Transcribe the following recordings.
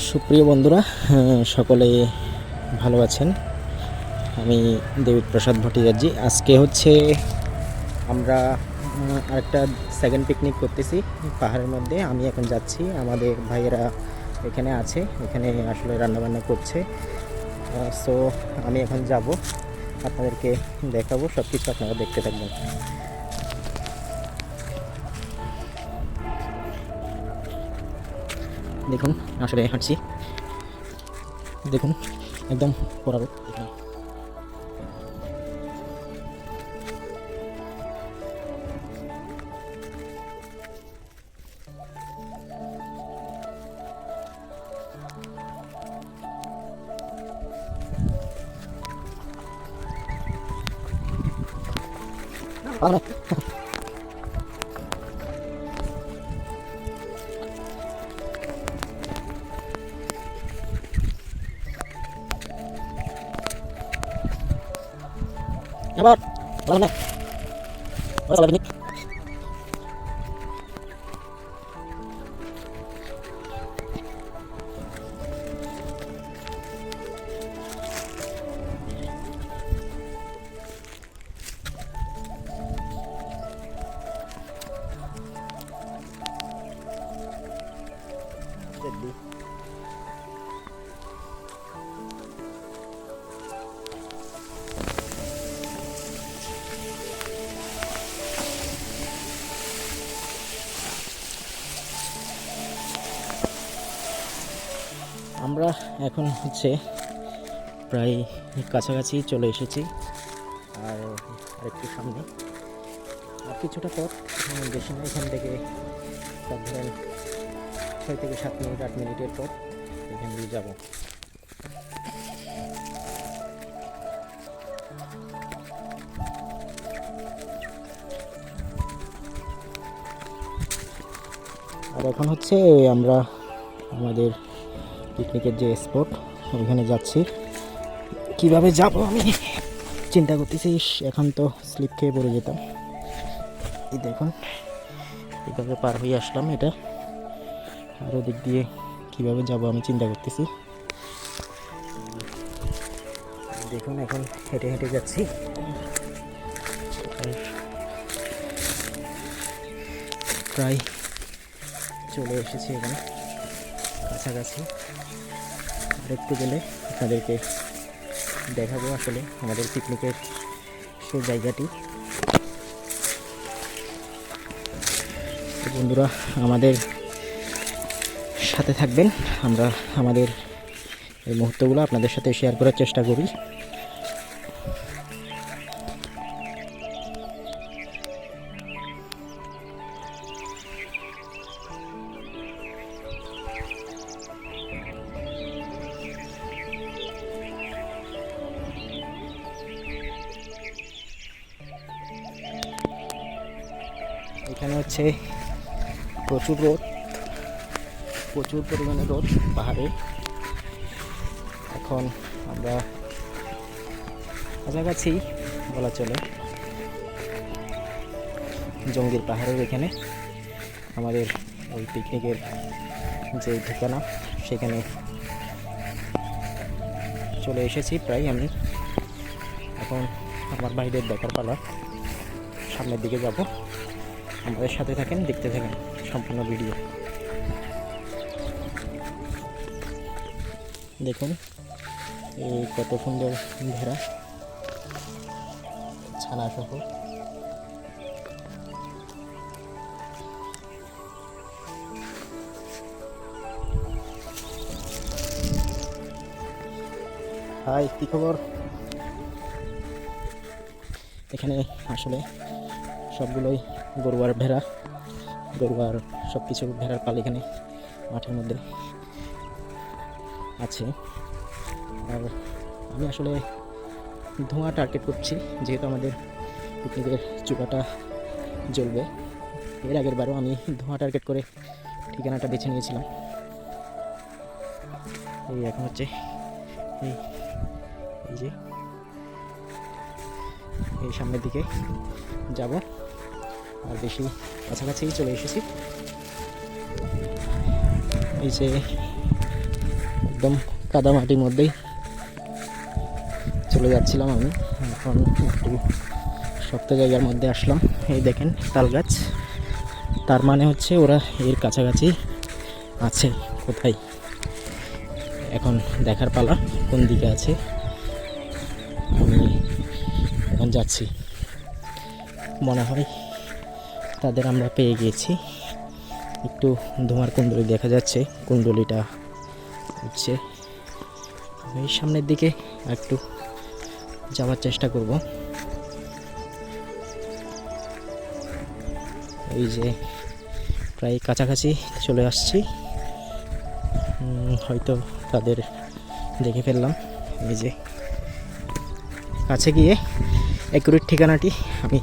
সুপ্রিয় বন্ধুরা, সকলে ভালো আছেন। আমি দেবীপ্রসাদ ভট্টাচার্য। আজকে হচ্ছে আমরা আরেকটা সেকেন্ড পিকনিক করতেছি পাহাড়ের মধ্যে। আমি এখন যাচ্ছি, আমাদের ভাইয়েরা এখানে আছে, এখানে আসলে রান্নাবান্না করছে। সো আমি এখন যাব, আপনাদেরকে দেখাবো সব কিছু, আপনারা দেখতে থাকবেন। দেখুন আসলে হাঁটছি, দেখুন একদম পড়ার এখানে। আবার বলো না, বলো পিকনিক। আমরা এখন হচ্ছে প্রায় কাছাকাছি চলে এসেছি, আর আরেকটু সামনে আর কিছুটা পথ, বেশি না। এখান থেকে সব ধরেন 6 থেকে 7 মিনিট 8 মিনিটের পথ এখান দিয়ে যাব। আর এখন হচ্ছে আমরা আমাদের পিকনিকের যে স্পট ওইখানে যাচ্ছি। কিভাবে যাব আমি চিন্তা করতেছি, এখন তো স্লিপ খেয়ে পড়ে যেতাম। এই দেখুন এইভাবে পার হয়ে আসলাম এটা, আর ওদিক দিয়ে কিভাবে যাব আমি চিন্তা করতেছি। দেখুন এখন হেঁটে হেঁটে যাচ্ছি, প্রায় চলে এসেছি এখানে কাছাকাছি। আর একটু গেলে আপনাদেরকে দেখাবো আসলে আমাদের পিকনিকের সেই জায়গাটি। বন্ধুরা আমাদের সাথে থাকবেন, আমরা আমাদের এই মুহূর্তগুলো আপনাদের সাথে শেয়ার করার চেষ্টা করি। এখানে হচ্ছে প্রচুর রোদ, প্রচুর পরিমাণে রোদ পাহাড়ে। এখন আমরা কাছাকাছি বলা চলে জঙ্গির পাহাড়ের এখানে আমাদের ওই পিকনিকের যে ঠিকানা সেখানে চলে এসেছি প্রায়। আমি এখন আমার বাইরের দেখার পালা, সামনের দিকে যাব। আমাদের সাথে থাকেন, দেখতে থাকেন সম্পূর্ণ ভিডিও। দেখুন এই কত সুন্দর ভেড়া ছানা সহ। হাই, কি খবর? এখানে আসলে সবগুলোই গরুয়ার ভেড়া, গরুয়ার সব কিছু ভেড়ার পাল এখানে মাঠের মধ্যে আছে। আর আমি আসলে ধোঁয়া টার্গেট করছি, যেহেতু আমাদের পিকনিকের চুলাটা জ্বলবে। এর আগের বারও আমি ধোঁয়া টার্গেট করে ঠিকানাটা বেছে নিয়েছিলাম। এই এখন হচ্ছে এই যে এই সামনের দিকে যাব, আর বেশি কাছাকাছি চলে এসেছি। এই যে একদম কাদা মাটির মধ্যেই চলে যাচ্ছিলাম আমি, এখন একটু শক্ত জায়গার মধ্যে আসলাম। এই দেখেন তাল গাছ, তার মানে হচ্ছে ওরা এর কাছাকাছি আছে। কোথায় এখন দেখার পালা, কোন দিকে আছে। আমি এখন যাচ্ছি, মনে হয় তাদের আমরা পেয়ে গিয়েছি। একটু ধোঁয়ার কুণ্ডলি দেখা যাচ্ছে, কুণ্ডলিটা উঠছে। এই সামনের দিকে একটু যাওয়ার চেষ্টা করব। এই যে প্রায় কাছাকাছি চলে আসছি, হয়তো তাদের দেখে ফেললাম। এই যে কাছে গিয়ে অ্যাকুরেট ঠিকানাটি আমি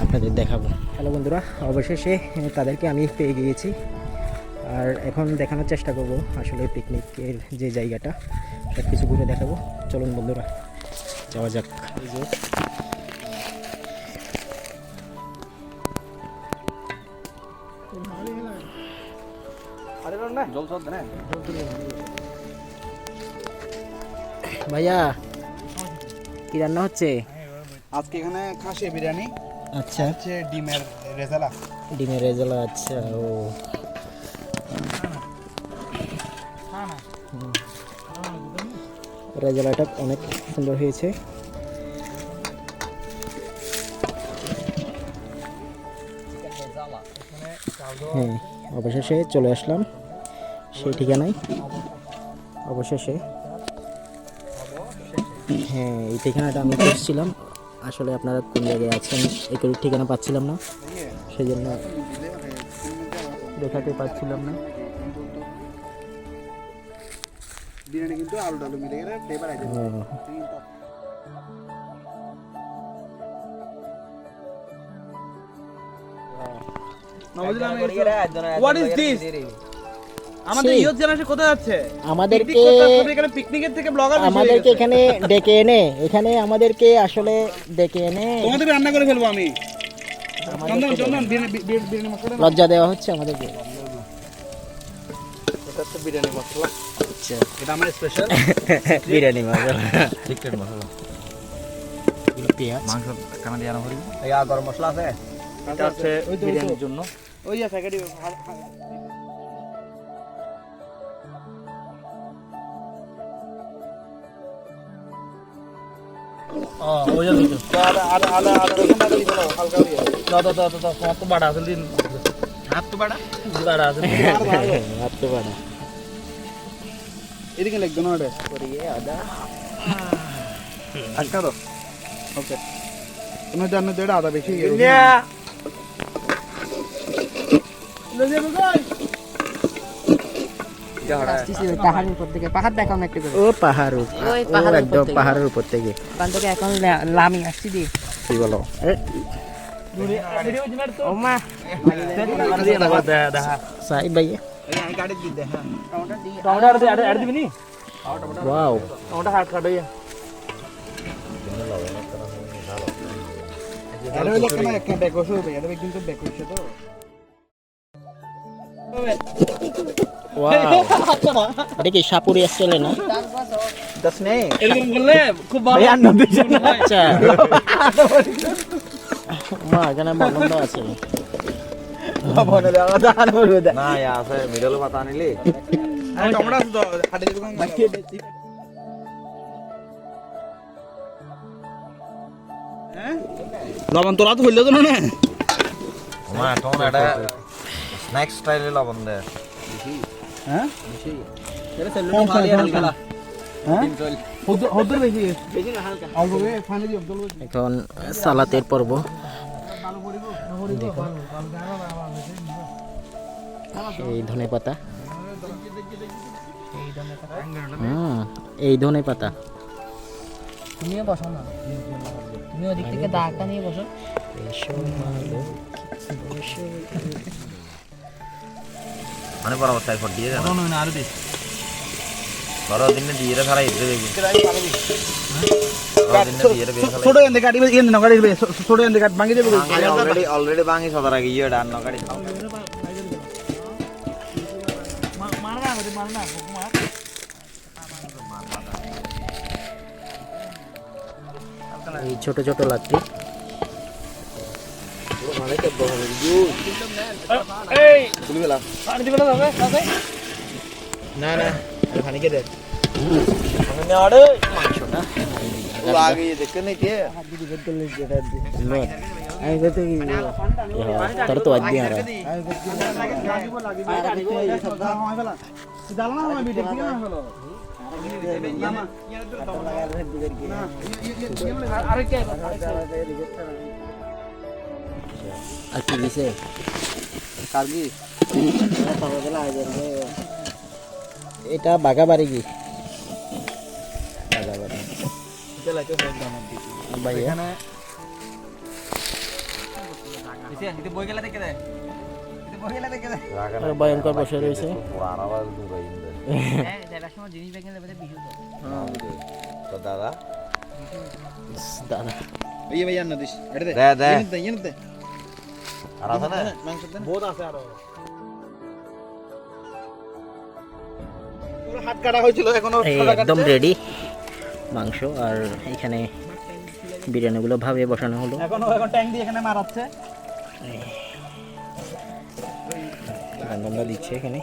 আপনাদের দেখাবো। হ্যালো বন্ধুরা, অবশেষে তাদেরকে আমি পেয়ে গিয়েছি। আর এখন দেখানোর চেষ্টা করব আসলে পিকনিকের যে জায়গাটা, সব কিছু ঘুরে দেখাবো। চলুন বন্ধুরা যাওয়া যাক। এই যে ভাইয়া কি রান্না হচ্ছে আজকে? এখানে খাসি বিরিয়ানি, আচ্ছা হচ্ছে ডিমের রেজালা। ডিমের রেজালা, আচ্ছা। ও রেজালাটা অনেক সুন্দর হয়েছে। হ্যাঁ, অবশেষে চলে আসলাম সেই ঠিকানায়। অবশেষে হ্যাঁ, এই ঠিকানাটা আমি খুঁজছিলাম। আসলে আপনারা কোন জায়গায় আছেন এই ঠিকানা পাচ্ছিলাম না, সেই জন্য দেখাতে পারছিলাম না। বিরিয়ানি কিন্তু আলু টালু মিলে গেলে ফ্লেভার আইতে What is this? আমাদের ইয়ুথ জেনারেশন কোথায় যাচ্ছে? আমাদেরকে এখানে পিকনিকের থেকে ব্লগার আমাদেরকে এখানে ডেকে এনে, এখানে আমাদেরকে আসলে ডেকে এনে তোমাদের রান্না করে ফেলবো আমি। চন্দন চন্দন বিরিয়ানি মশলা লজ্জা দেওয়া হচ্ছে আমাদেরকে। এটা তো বিরিয়ানি মশলা। আচ্ছা, এটা আমার স্পেশাল বিরিয়ানি মশলা, সিক্রেট মশলা। পেঁয়াজ, মাংস কানা দিয়ে আনা করি। এই গরম মশলা আছে, এটা হচ্ছে বিরিয়ানির জন্য। ওই আছে প্যাকেটে। ওই যে আদা আদা আদা আদা রসুন আদা দিতে দাও হালকা দিয়ে। তোমার তো বাড়া আছে দিন। হাত তো বাড়া বাড়া আছে। হাত তো বাড়া। এদিকে লাগবে না ওটা করিয়ে আদা আটকা দাও। ওকে, তুমি জানো তো এটা আদা বেশি পাহাড়ের উপর থেকে পাহাড় দেখাও না একটু করে। ও পাহাড়, ওই ও পাহাড়ের একদম উপর থেকে। পাহাড়ের উপর থেকে। ওখান থেকে এখন লামি আসছি দি। কি বলো? ও মা সাই ভাইয়া, গাড়ি দিতে। হ্যাঁ টমেটো আর দিবি নি? ওয়াও, টমেটো হাত কাটো। এটা হলো কেন একটা বেকস হবে, এটা কিন্তু বেকস তো। ওয়াও, এটা কি সাপুরি স্টাইলে না? দশ নেই এরকম করলে খুব ভালো। আচ্ছা, মা এখানে মনন্দ আছে। বনে দেওয়া দান বলবে দা না ইয়া আছে মিডল পাতা আনিলি। টমেটো আছে তো হাটে দোকান লবণ তোলা তো হইলো তো না। মা টমেটো এটা স্ন্যাক্স স্টাইলে লবণ দে। হ্যাঁ এটা সেলুন ভালো হালকা। হ্যাঁ হদ্দর বেশি অল্প পানি দিয়ে অব্দুল এখন সালাতের পর্ব। এই ধনে পাতা, এই ধনে পাতা। তুমিও বসো না, তুমি ওদিক থেকে দাগটা নিয়ে বসো। মানে বড় অবস্থায় ফট দিয়ে জানো না আর দিস বড় দিনে দিয়ে খালা ইতে দেখি ছোট এনে কাটি এনে না কাটি ছোট এনে কাট ভাঙি দেবে অলরেডি ভাঙি সদা রাখি ইয়ে ডান না কাটি এই ছোট ছোট লাকড়ি না না খানিকে দেখ মাংসটা তোর তো আজকে আর আর কি দিছে এটা বাগাবাড়ি কি বাগাবাড়ি ভাইয়া আর ভয়ঙ্কর বসে রয়েছে দাদা দাদা আর আছে না এই একদম রেডি মাংস। আর এখানে বিরিয়ানিগুলো ভাবে বসানো হলো। এখন ট্যাঙ্ক দিয়ে এখানে মারাচ্ছে। রান্না দিচ্ছে এখানে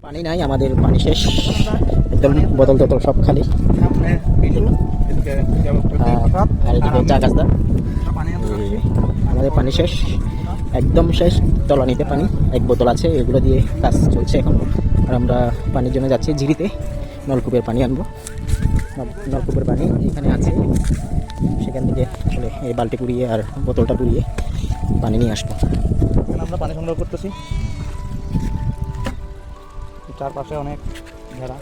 পানি নাই, আমাদের পানি শেষ, একদম বোতল টোতল সব খালি। আর এদিকে চা গাছদা, আমাদের পানি শেষ, একদম শেষ। তলানিতে পানি এক বোতল আছে, এগুলো দিয়ে কাজ চলছে এখন। আর আমরা পানির জন্য যাচ্ছি ঝিরিতে, নলকূপের পানি আনবো। নলকূপের পানি এখানে আছে, সেখান থেকে আসলে এই বালতি পুড়িয়ে আর বোতলটা পুড়িয়ে পানি নিয়ে আসবো। আমরা পানি সংগ্রহ করতেছি, চারপাশে অনেক ঘেরা।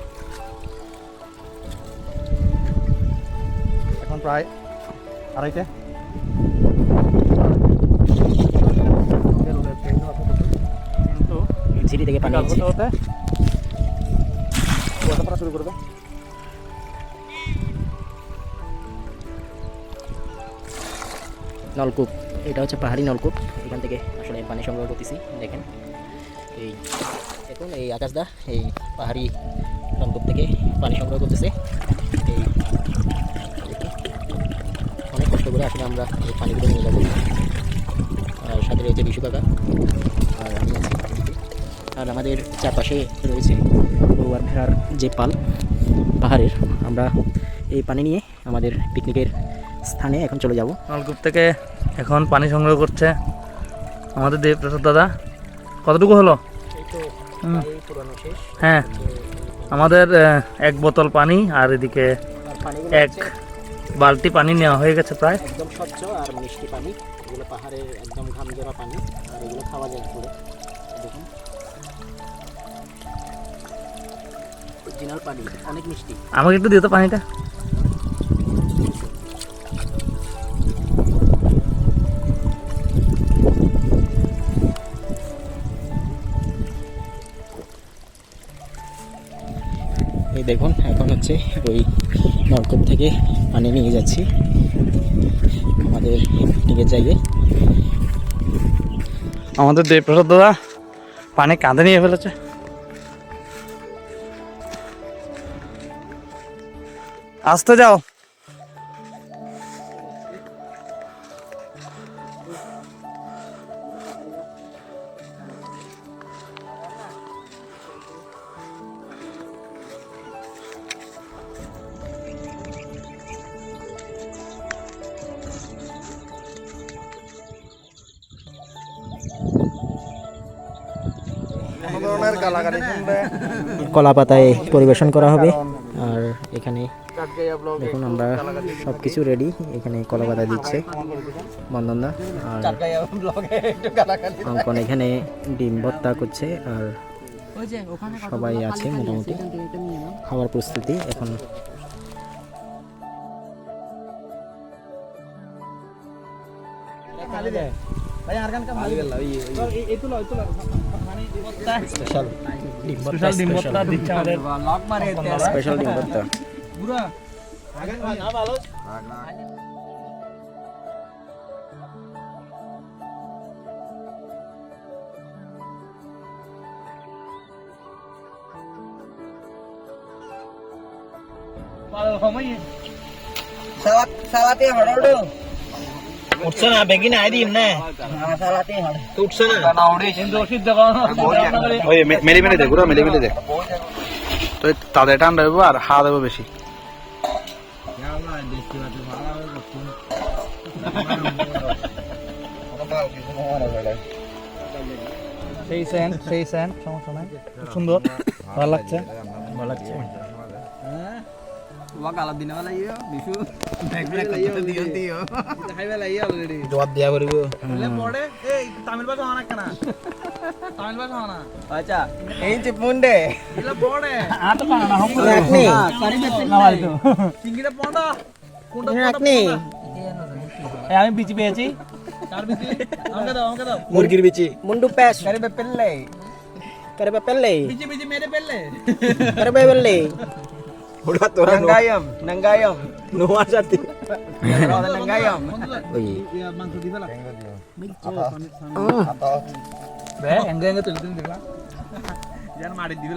এখন প্রায় 2:30। কিন্তু ঝিরি থেকে পানি হতে হতে কুয়াশা পড়া শুরু করবে। নলকূপ, এটা হচ্ছে পাহাড়ি নলকূপ, এখান থেকে আসলে পানি সংগ্রহ করতেছি। দেখেন এই দেখুন, এই আকাশদা এই পাহাড়ি নলকূপ থেকে পানি সংগ্রহ করতেছে। এই দেখুন, অনেক কষ্ট করে আসলে আমরা এই পানিগুলো নিয়ে যাবো। আর সাথে রয়েছে বিশু কাকা, আর আমি আছি এদিকে। আর আমাদের চারপাশে রয়েছে গরু আর ভেড়ার যে পাল পাহাড়ের। আমরা এই পানি নিয়ে আমাদের পিকনিকের স্থানে এখন চলে যাব। নলকূপ থেকে এখন পানি সংগ্রহ করছে আমাদের দেবপ্রসাদ দাদা। কতটুকু হলো? হ্যাঁ, আমাদের 1 বোতল পানি আর এদিকে 1 বালতি পানি নেওয়া হয়ে গেছে প্রায়। একদম স্বচ্ছ আর মিষ্টি পানি, এগুলো পাহাড়ের একদম ঘাম জড়া পানি, আর এগুলো খাওয়া যায় পুরো। দেখুন অরিজিনাল পানি, অনেক মিষ্টি। আমাকে একটু দিও তো পানিটা। এই দেখুন, এখন হচ্ছে ওই নলকূপ থেকে পানি নিয়ে যাচ্ছি আমাদের পিকনিকের জায়গায়। আমাদের দেবপ্রসাদ দাদা পানি কাঁধে নিয়ে ফেলেছে। আসতে যাও। কলা পাতায় পরিবেশন করা হবে। আর এখানে দেখুন আমরা সব কিছু রেডি, এখানে কলা পাতা দিচ্ছে বন্দনদা, আর অঙ্কন এখানে ডিম ভর্তা করছে। আর সবাই আছে মোটামুটি, খাবার প্রস্তুতি এখন। ভাই আর গান কা ভালো এই তুলো স্পেশাল স্পেশাল ডিম ভর্তা দিচ্ছে আমাদের স্পেশাল ডিম ভর্তা উঠছে না বেগি নাই দিম না উঠছে না ওই মেলে মেলে দে, গুড়া মেলে মেলে দে। তো তাদের ঠান্ডা হইব আর হাওয়া দেবো বেশি। সেই সেন্ট সমস্যা নাই, খুব সুন্দর, ভালো লাগছে। ভালো লাগছে জবাব দিয়া করিব আচ্ছা এই যে পুন্ডে আমি বিচি পেয়েছি, মুরগির বিচি মুন্ডু প্যাস কারিবে পেল্লে কারিবে পেল্লে ওটা তোরা নঙ্গায়ম নোয়া সাথে নঙ্গায়ম ওই বে এঙ্গে এঙ্গে তুলতে দেখলা যেন মারি দিবে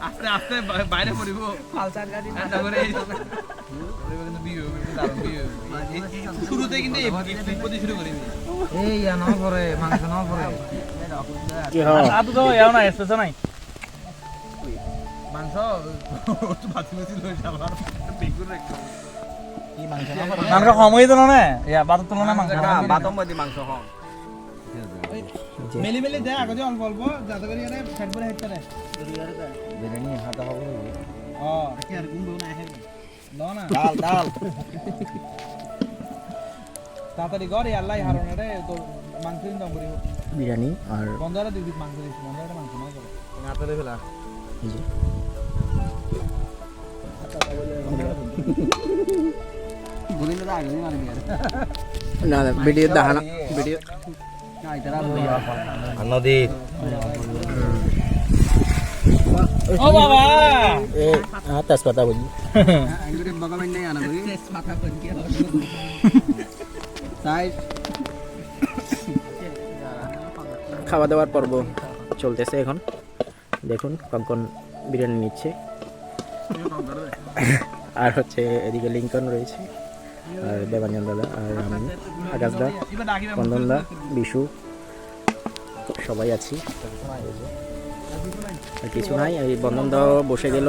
আস্তে আস্তে বাইরে পড়িব ফালসার গাড়ি না করে শুরুতে কিন্তু বিপদ শুরু করি এই না পরে মাংস না পরে কি হয় আদু তো ইয়াও না স্পেশাল নাই মাংস একটু ভাতি ভাতি লই যাবার বেগুন রাখতে কি মাংস মাংস কমই তো না ইয়া বাত তো না মাংস বাতম মধ্যে মাংস কম মেলি মেলি দে আগে অল্প অল্প যাতে করে এনে ফ্যাট করে হেতে রে বিরিয়ানি হাতা হবে কি আর গুম না হে না ডাল তাড়াতাড়ি করে আল্লাহ হারনে রে তো মাংস দিন দাম করিব বিরিয়ানি আর বন্ধরা দুই মাংস দিস বন্ধরা মাংস না করে নাতে ফেলা এই যে বুঝিনা দা আগে মারি না ভিডিও দেখানা ভিডিও না ইতারা নদী ও বাবা এ তেজপাতা বলি আঙ্গুরে বগাবেন নাই আনা করি মাথা কোন কি তাই খাওয়া দাওয়ার পর্ব চলতেছে এখন দেখুন কঙ্কন বিরিয়ানি নিচ্ছে আর হচ্ছে এদিকে লিঙ্কন রয়েছে আর দেবাঞ্জন দাদা আর আমি আকাশ দা কন্দন দা বিশু সবাই আছি আর কিছু নাই এই বন্ধন দাও বসে গেল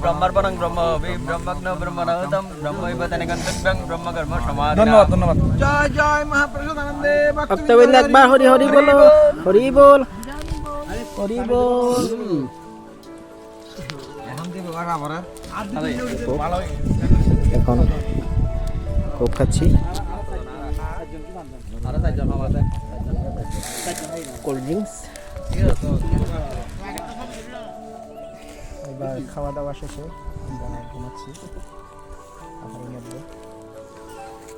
ব্রহ্মার্পণং ব্রহ্ম ব্রহ্মগ্ন ব্রহ্মণাহতম ব্রহ্মৈবতনে গন্তব্যং ব্রহ্মকর্ম সমাধি ধন্যবাদ ধন্যবাদ জয় জয় মহাপ্রসাদ আনন্দে ভক্তবৃন্দ একবার হরি হরি বলো হরি বল হরি বল এখন দিব লাগা পরে এখন কোক খাচ্ছি আরে তাই জমা আছে কোল্ড ড্রিঙ্কস এবার খাওয়া দাওয়া শেষে আমরা ঘুমাচ্ছি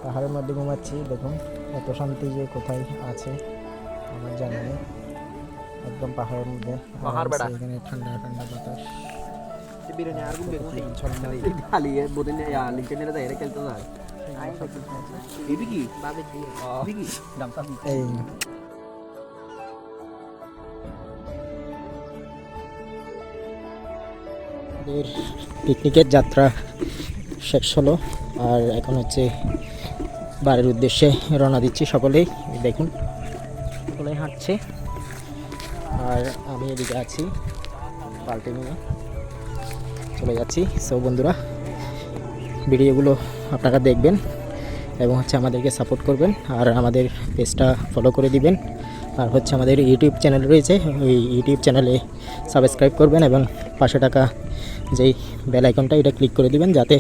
পাহাড়ের মধ্যে ঘুমাচ্ছি। দেখুন এত শান্তি যে কোথায় আছে আমার জানা নেই, একদম পাহাড়ের মধ্যে এখানে ঠান্ডা ঠান্ডা বাতাস খালি বোতল লিঙ্কেনের দাইরে খেলতে যায় এবি কি এই আমাদের পিকনিকের যাত্রা শেষ হলো আর এখন হচ্ছে বাড়ির উদ্দেশ্যে রওনা দিচ্ছি। সকলেই দেখুন সকলেই হাঁটছে আর আমি এদিকে আছি পাল্টে নিয়ে চলে যাচ্ছি। সো বন্ধুরা ভিডিওগুলো আপনারা দেখবেন এবং হচ্ছে আমাদেরকে সাপোর্ট করবেন আর আমাদের পেজটা ফলো করে দিবেন। আর হচ্ছে আমাদের ইউটিউব চ্যানেল রয়েছে, ওই ইউটিউব চ্যানেলে সাবস্ক্রাইব করবেন এবং পাশে টাকা যেই বেল আইকনটা এটা ক্লিক করে দিবেন যাতে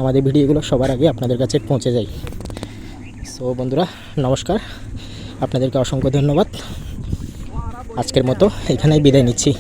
আমাদের ভিডিওগুলো সবার আগে আপনাদের কাছে পৌঁছে যায়। সো বন্ধুরা নমস্কার, আপনাদেরকে অসংখ্য ধন্যবাদ। আজকের মতো এখানেই বিদায় নিচ্ছি।